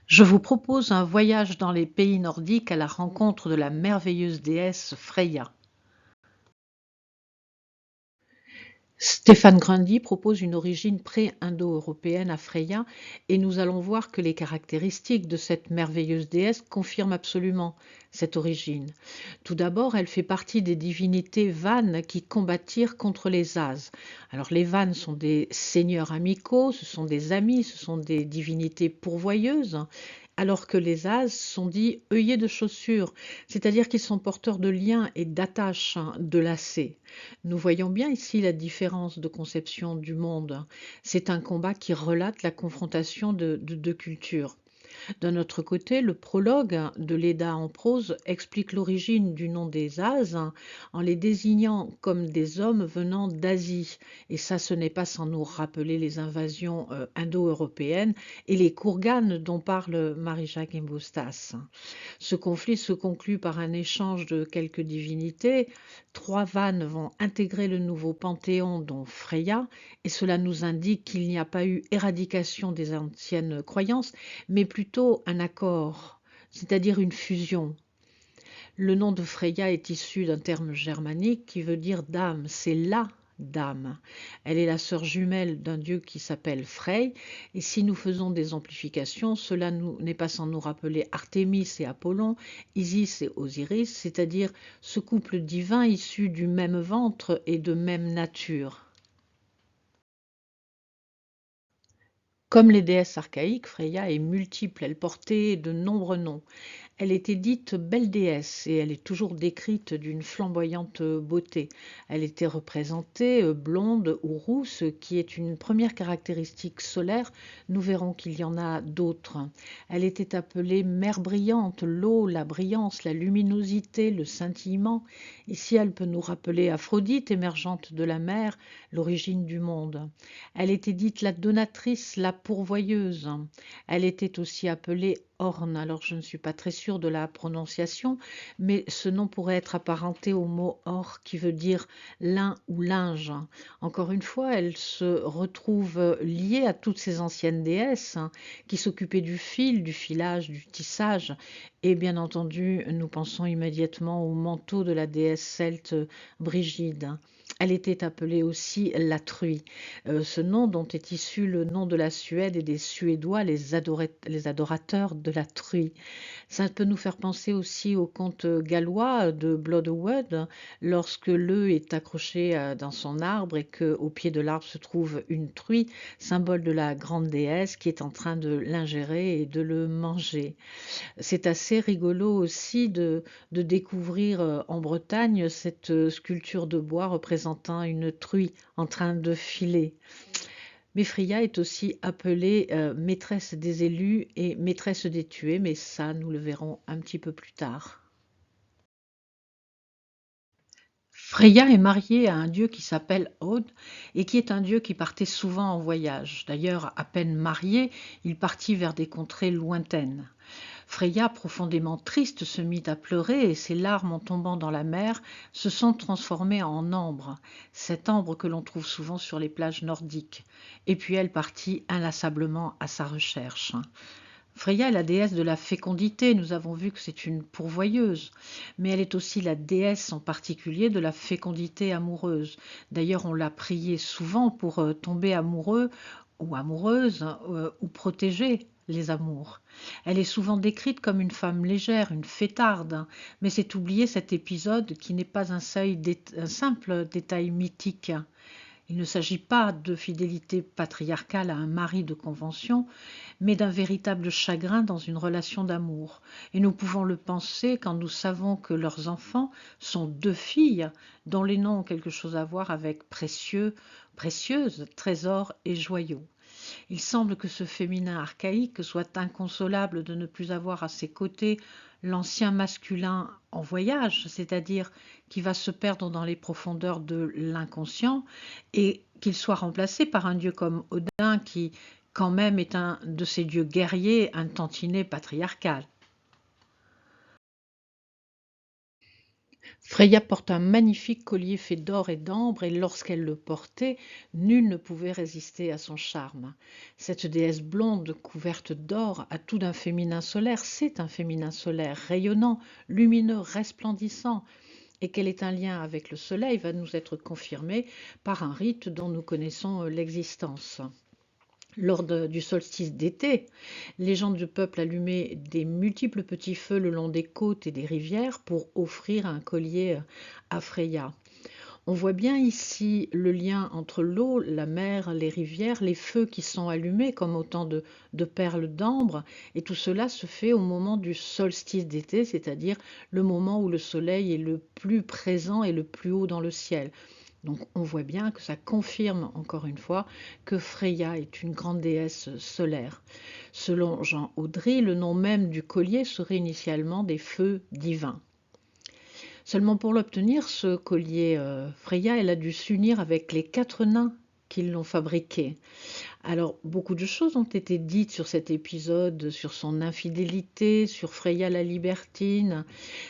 Je vous propose un voyage dans les pays nordiques à la rencontre de la merveilleuse déesse Freya. Stéphane Grundy propose une origine pré-indo-européenne à Freya et nous allons voir que les caractéristiques de cette merveilleuse déesse confirment absolument cette origine. Tout d'abord, elle fait partie des divinités vannes qui combattirent contre les As. Alors les vannes sont des seigneurs amicaux, ce sont des amis, ce sont des divinités pourvoyeuses, alors que les As sont dits œillets de chaussures, c'est-à-dire qu'ils sont porteurs de liens et d'attaches, de lacets. Nous voyons bien ici la différence de conception du monde. C'est un combat qui relate la confrontation de deux cultures. D'un autre côté, le prologue de l'Edda en prose explique l'origine du nom des As en les désignant comme des hommes venant d'Asie. Et ça, ce n'est pas sans nous rappeler les invasions indo-européennes et les Kourganes dont parle Marie-Jacques Imbostas. Ce conflit se conclut par un échange de quelques divinités. Trois vannes vont intégrer le nouveau panthéon, dont Freya, et cela nous indique qu'il n'y a pas eu éradication des anciennes croyances, mais plutôt un accord, c'est-à-dire une fusion. Le nom de Freya est issu d'un terme germanique qui veut dire dame, c'est la dame. Elle est la sœur jumelle d'un dieu qui s'appelle Frey, et si nous faisons des amplifications, cela n'est pas sans nous rappeler Artémis et Apollon, Isis et Osiris, c'est-à-dire ce couple divin issu du même ventre et de même nature. Comme les déesses archaïques, Freya est multiple, elle portait de nombreux noms. Elle était dite belle déesse et elle est toujours décrite d'une flamboyante beauté. Elle était représentée blonde ou rousse, qui est une première caractéristique solaire. Nous verrons qu'il y en a d'autres. Elle était appelée mère brillante, l'eau, la brillance, la luminosité, le scintillement. Ici, elle peut nous rappeler Aphrodite, émergente de la mer, l'origine du monde. Elle était dite la donatrice, la pourvoyeuse. Elle était aussi appelée Orne. Alors je ne suis pas très sûre de la prononciation, mais ce nom pourrait être apparenté au mot or qui veut dire lin ou linge. Encore une fois, elle se retrouve liée à toutes ces anciennes déesses qui s'occupaient du fil, du filage, du tissage. Et bien entendu, nous pensons immédiatement au manteau de la déesse celte Brigide. Elle était appelée aussi la truie. Ce nom dont est issu le nom de la Suède et des Suédois, les adorateurs de la truie. Ça peut nous faire penser aussi au conte gallois de Bloodwood, lorsque l'œuf est accroché dans son arbre et qu'au pied de l'arbre se trouve une truie, symbole de la grande déesse qui est en train de l'ingérer et de le manger. C'est assez rigolo aussi de découvrir en Bretagne cette sculpture de bois représentant une truie en train de filer. Mais Freya est aussi appelée maîtresse des élus et maîtresse des tués, mais ça, nous le verrons un petit peu plus tard. Freya est mariée à un dieu qui s'appelle Od et qui est un dieu qui partait souvent en voyage. D'ailleurs, à peine marié, il partit vers des contrées lointaines. Freya, profondément triste, se mit à pleurer et ses larmes, en tombant dans la mer, se sont transformées en ambre, cet ambre que l'on trouve souvent sur les plages nordiques. Et puis elle partit inlassablement à sa recherche. Freya est la déesse de la fécondité, nous avons vu que c'est une pourvoyeuse, mais elle est aussi la déesse en particulier de la fécondité amoureuse. D'ailleurs, on l'a priée souvent pour tomber amoureux ou amoureuse ou protéger les amours. Elle est souvent décrite comme une femme légère, une fêtarde, mais c'est oublier cet épisode qui n'est pas un simple détail mythique. Il ne s'agit pas de fidélité patriarcale à un mari de convention, mais d'un véritable chagrin dans une relation d'amour. Et nous pouvons le penser quand nous savons que leurs enfants sont deux filles dont les noms ont quelque chose à voir avec précieux, précieuse, trésors et joyaux. Il semble que ce féminin archaïque soit inconsolable de ne plus avoir à ses côtés l'ancien masculin en voyage, c'est-à-dire qui va se perdre dans les profondeurs de l'inconscient, et qu'il soit remplacé par un dieu comme Odin qui quand même est un de ces dieux guerriers, un tantinet patriarcal. Freya porte un magnifique collier fait d'or et d'ambre et lorsqu'elle le portait, nul ne pouvait résister à son charme. Cette déesse blonde couverte d'or a tout d'un féminin solaire, c'est un féminin solaire rayonnant, lumineux, resplendissant, et qu'elle ait un lien avec le soleil va nous être confirmé par un rite dont nous connaissons l'existence. Lors du solstice d'été, les gens du peuple allumaient des multiples petits feux le long des côtes et des rivières pour offrir un collier à Freya. On voit bien ici le lien entre l'eau, la mer, les rivières, les feux qui sont allumés comme autant de perles d'ambre, et tout cela se fait au moment du solstice d'été, c'est-à-dire le moment où le soleil est le plus présent et le plus haut dans le ciel. Donc on voit bien que ça confirme encore une fois que Freya est une grande déesse solaire. Selon Jean Audry, le nom même du collier serait initialement des feux divins. Seulement pour l'obtenir, ce collier Freya, elle a dû s'unir avec les 4 nains qui l'ont fabriqué. Alors, beaucoup de choses ont été dites sur cet épisode, sur son infidélité, sur Freya la libertine.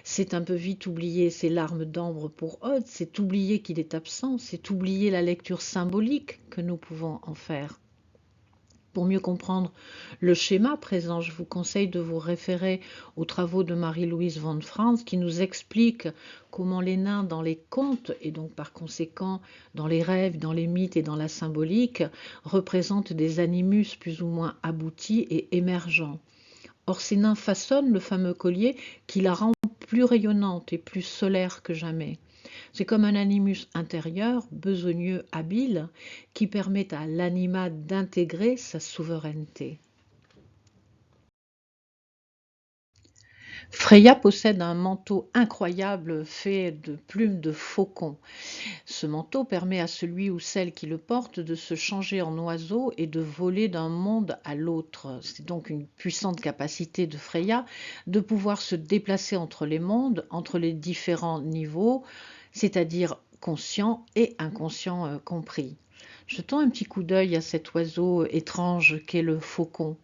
C'est un peu vite oublier ses larmes d'ambre pour Odd, c'est oublier qu'il est absent, c'est oublier la lecture symbolique que nous pouvons en faire. Pour mieux comprendre le schéma présent, je vous conseille de vous référer aux travaux de Marie-Louise von Franz qui nous explique comment les nains dans les contes et donc par conséquent dans les rêves, dans les mythes et dans la symbolique représentent des animus plus ou moins aboutis et émergents. Or ces nains façonnent le fameux collier qui la rend plus rayonnante et plus solaire que jamais. C'est comme un animus intérieur, besogneux, habile, qui permet à l'anima d'intégrer sa souveraineté. Freya possède un manteau incroyable fait de plumes de faucon. Ce manteau permet à celui ou celle qui le porte de se changer en oiseau et de voler d'un monde à l'autre. C'est donc une puissante capacité de Freya de pouvoir se déplacer entre les mondes, entre les différents niveaux, c'est-à-dire conscient et inconscient compris. Jetons un petit coup d'œil à cet oiseau étrange qu'est le faucon.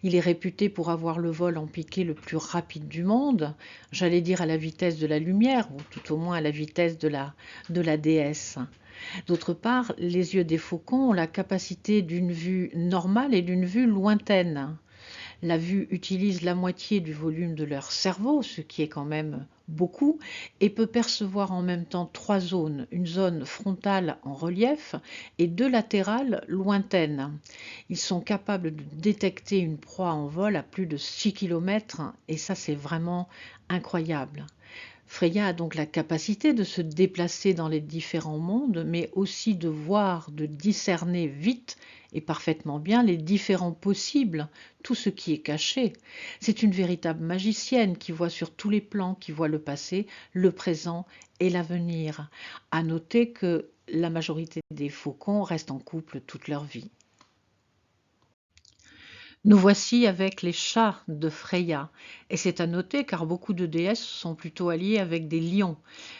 Il est réputé pour avoir le vol en piqué le plus rapide du monde, j'allais dire à la vitesse de la lumière, ou tout au moins à la vitesse de la déesse. D'autre part, les yeux des faucons ont la capacité d'une vue normale et d'une vue lointaine. La vue utilise la moitié du volume de leur cerveau, ce qui est quand même beaucoup, et peut percevoir en même temps 3 zones, une zone frontale en relief et 2 latérales lointaines. Ils sont capables de détecter une proie en vol à plus de 6 km et ça c'est vraiment incroyable. Freya a donc la capacité de se déplacer dans les différents mondes, mais aussi de voir, de discerner vite et parfaitement bien les différents possibles, tout ce qui est caché. C'est une véritable magicienne qui voit sur tous les plans, qui voit le passé, le présent et l'avenir. À noter que la majorité des faucons restent en couple toute leur vie. Nous voici avec les chats de Freya, et c'est à noter car beaucoup de déesses sont plutôt alliées avec des lions.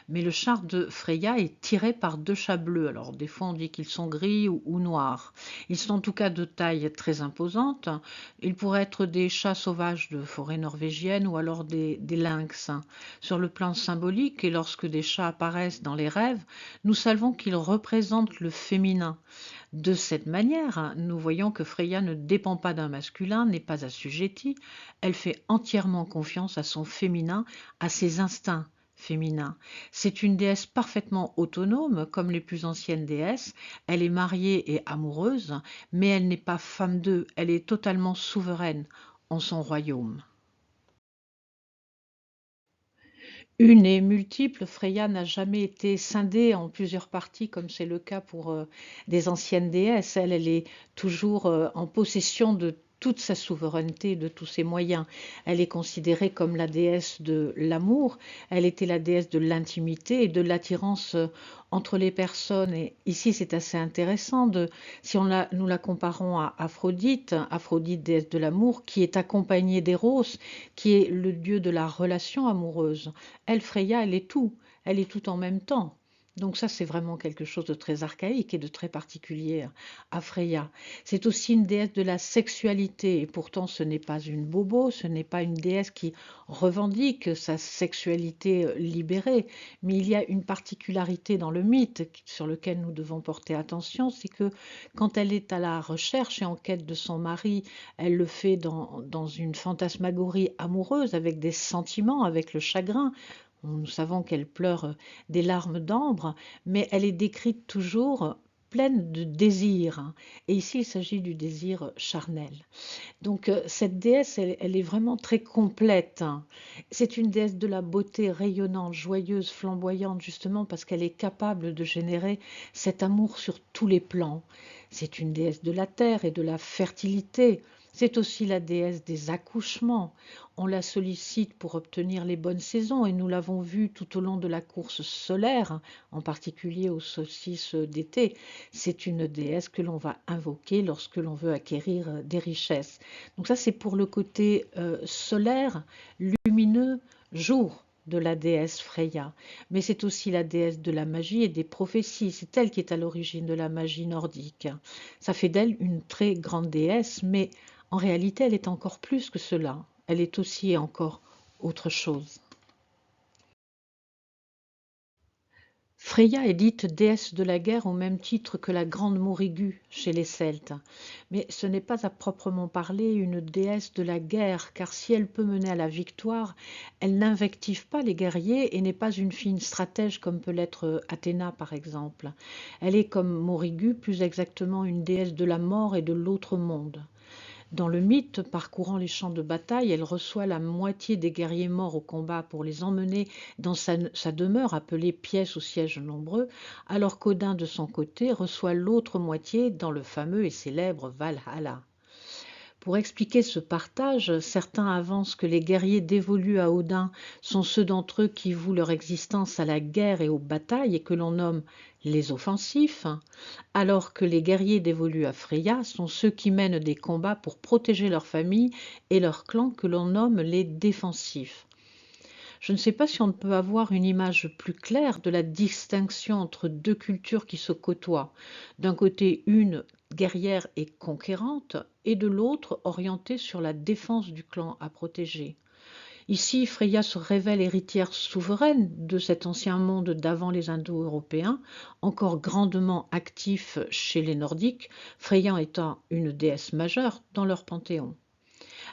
Mais le chat de Freya est tiré par 2 chats bleus, alors des fois on dit qu'ils sont gris ou noirs. Ils sont en tout cas de taille très imposante, ils pourraient être des chats sauvages de forêt norvégienne ou alors des lynx. Sur le plan symbolique, et lorsque des chats apparaissent dans les rêves, nous savons qu'ils représentent le féminin. De cette manière, nous voyons que Freya ne dépend pas d'un masculin, n'est pas assujettie, elle fait entièrement confiance à son féminin, à ses instincts féminins. C'est une déesse parfaitement autonome, comme les plus anciennes déesses, elle est mariée et amoureuse, mais elle n'est pas femme d'eux, elle est totalement souveraine en son royaume. Une et multiple, Freya n'a jamais été scindée en plusieurs parties comme c'est le cas pour des anciennes déesses. Elle est toujours en possession de toute sa souveraineté, de tous ses moyens. Elle est considérée comme la déesse de l'amour, elle était la déesse de l'intimité et de l'attirance entre les personnes. Et ici, c'est assez intéressant si nous la comparons à Aphrodite, Aphrodite déesse de l'amour, qui est accompagnée d'Eros, qui est le dieu de la relation amoureuse. Elle, Freya, elle est tout en même temps. Donc ça, c'est vraiment quelque chose de très archaïque et de très particulier à Freya. C'est aussi une déesse de la sexualité et pourtant ce n'est pas une bobo, ce n'est pas une déesse qui revendique sa sexualité libérée, mais il y a une particularité dans le mythe sur lequel nous devons porter attention, c'est que quand elle est à la recherche et en quête de son mari, elle le fait dans une fantasmagorie amoureuse avec des sentiments, avec le chagrin. Nous savons qu'elle pleure des larmes d'ambre, mais elle est décrite toujours pleine de désir, hein. Et ici, il s'agit du désir charnel. Donc, cette déesse, elle est vraiment très complète, hein. C'est une déesse de la beauté rayonnante, joyeuse, flamboyante, justement parce qu'elle est capable de générer cet amour sur tous les plans. C'est une déesse de la terre et de la fertilité. C'est aussi la déesse des accouchements. On la sollicite pour obtenir les bonnes saisons et nous l'avons vu tout au long de la course solaire, en particulier aux solstices d'été. C'est une déesse que l'on va invoquer lorsque l'on veut acquérir des richesses. Donc ça, c'est pour le côté solaire, lumineux, jour de la déesse Freya. Mais c'est aussi la déesse de la magie et des prophéties. C'est elle qui est à l'origine de la magie nordique. Ça fait d'elle une très grande déesse, mais en réalité, elle est encore plus que cela. Elle est aussi et encore autre chose. Freya est dite déesse de la guerre au même titre que la grande Morrigu chez les Celtes. Mais ce n'est pas à proprement parler une déesse de la guerre, car si elle peut mener à la victoire, elle n'invective pas les guerriers et n'est pas une fine stratège comme peut l'être Athéna par exemple. Elle est comme Morrigu, plus exactement une déesse de la mort et de l'autre monde. Dans le mythe, parcourant les champs de bataille, elle reçoit la moitié des guerriers morts au combat pour les emmener dans sa demeure appelée pièce au siège nombreux, alors qu'Odin, de son côté, reçoit l'autre moitié dans le fameux et célèbre Valhalla. Pour expliquer ce partage, certains avancent que les guerriers dévolus à Odin sont ceux d'entre eux qui vouent leur existence à la guerre et aux batailles et que l'on nomme les offensifs, alors que les guerriers dévolus à Freya sont ceux qui mènent des combats pour protéger leur famille et leur clan que l'on nomme les défensifs. Je ne sais pas si on peut avoir une image plus claire de la distinction entre deux cultures qui se côtoient. D'un côté, une guerrière et conquérante, et de l'autre orientée sur la défense du clan à protéger. Ici, Freya se révèle héritière souveraine de cet ancien monde d'avant les Indo-Européens, encore grandement actif chez les Nordiques, Freya étant une déesse majeure dans leur panthéon.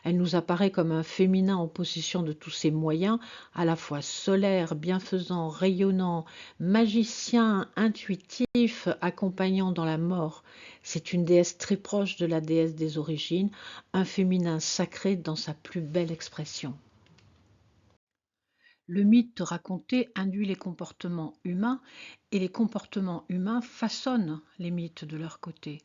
Elle nous apparaît comme un féminin en possession de tous ses moyens, à la fois solaire, bienfaisant, rayonnant, magicien, intuitif, accompagnant dans la mort. C'est une déesse très proche de la déesse des origines, un féminin sacré dans sa plus belle expression. Le mythe raconté induit les comportements humains et les comportements humains façonnent les mythes de leur côté.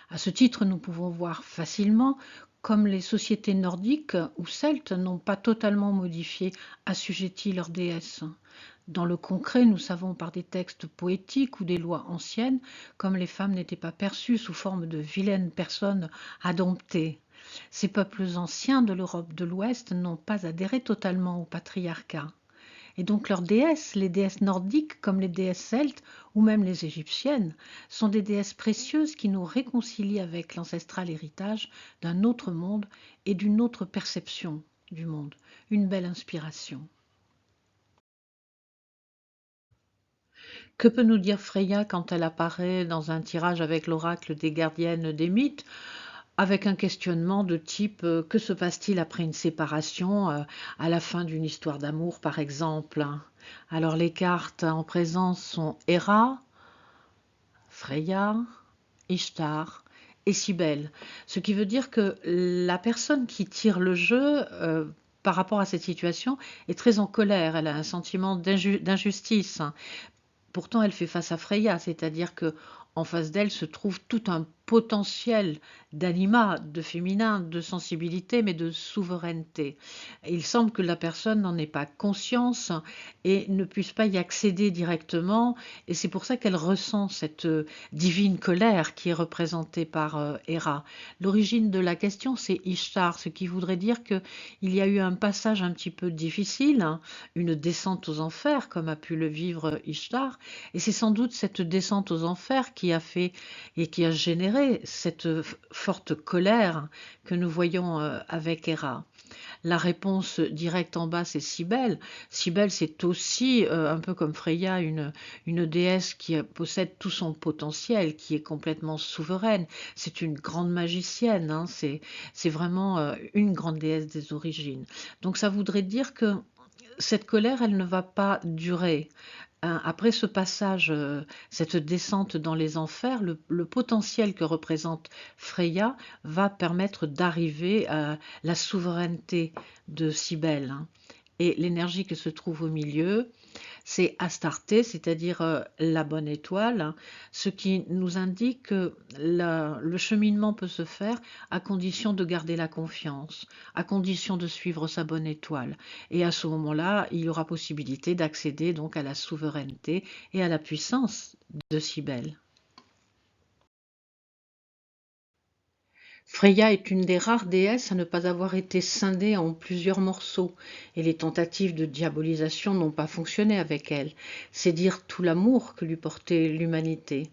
À ce titre, nous pouvons voir facilement comme les sociétés nordiques ou celtes n'ont pas totalement modifié, assujetti leurs déesses. Dans le concret, nous savons par des textes poétiques ou des lois anciennes, comme les femmes n'étaient pas perçues sous forme de vilaines personnes à dompter. Ces peuples anciens de l'Europe de l'Ouest n'ont pas adhéré totalement au patriarcat. Et donc leurs déesses, les déesses nordiques comme les déesses celtes ou même les égyptiennes, sont des déesses précieuses qui nous réconcilient avec l'ancestral héritage d'un autre monde et d'une autre perception du monde. Une belle inspiration. Que peut nous dire Freya quand elle apparaît dans un tirage avec l'oracle des gardiennes des mythes, avec un questionnement de type que se passe-t-il après une séparation, à la fin d'une histoire d'amour par exemple. Alors les cartes en présence sont Héra, Freya, Ishtar et Cybèle. Ce qui veut dire que la personne qui tire le jeu par rapport à cette situation est très en colère, elle a un sentiment d'injustice. Pourtant, elle fait face à Freya, c'est-à-dire que en face d'elle se trouve tout un potentiel d'anima, de féminin, de sensibilité, mais de souveraineté. Il semble que la personne n'en ait pas conscience et ne puisse pas y accéder directement, et c'est pour ça qu'elle ressent cette divine colère qui est représentée par Héra. L'origine de la question, c'est Ishtar, ce qui voudrait dire qu'il y a eu un passage un petit peu difficile, hein, une descente aux enfers, comme a pu le vivre Ishtar, et c'est sans doute cette descente aux enfers qui a fait et qui a généré cette forte colère que nous voyons avec Héra. La réponse directe en bas, c'est Cybèle. Cybèle, c'est aussi, un peu comme Freya, une déesse qui possède tout son potentiel, qui est complètement souveraine. C'est une grande magicienne, hein, c'est vraiment une grande déesse des origines. Donc ça voudrait dire que cette colère, elle ne va pas durer. Après ce passage, cette descente dans les enfers, le potentiel que représente Freya va permettre d'arriver à la souveraineté de Cybèle, hein. Et l'énergie qui se trouve au milieu, c'est Astarté, c'est-à-dire la bonne étoile, hein, ce qui nous indique que le cheminement peut se faire à condition de garder la confiance, à condition de suivre sa bonne étoile. Et à ce moment-là, il y aura possibilité d'accéder donc à la souveraineté et à la puissance de Cybèle. Freya est une des rares déesses à ne pas avoir été scindée en plusieurs morceaux, et les tentatives de diabolisation n'ont pas fonctionné avec elle. C'est dire tout l'amour que lui portait l'humanité.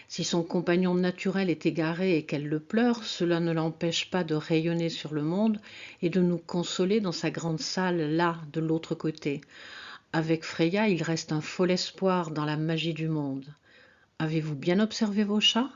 Si son compagnon naturel est égaré et qu'elle le pleure, cela ne l'empêche pas de rayonner sur le monde et de nous consoler dans sa grande salle là, de l'autre côté. Avec Freya, il reste un fol espoir dans la magie du monde. Avez-vous bien observé vos chats ?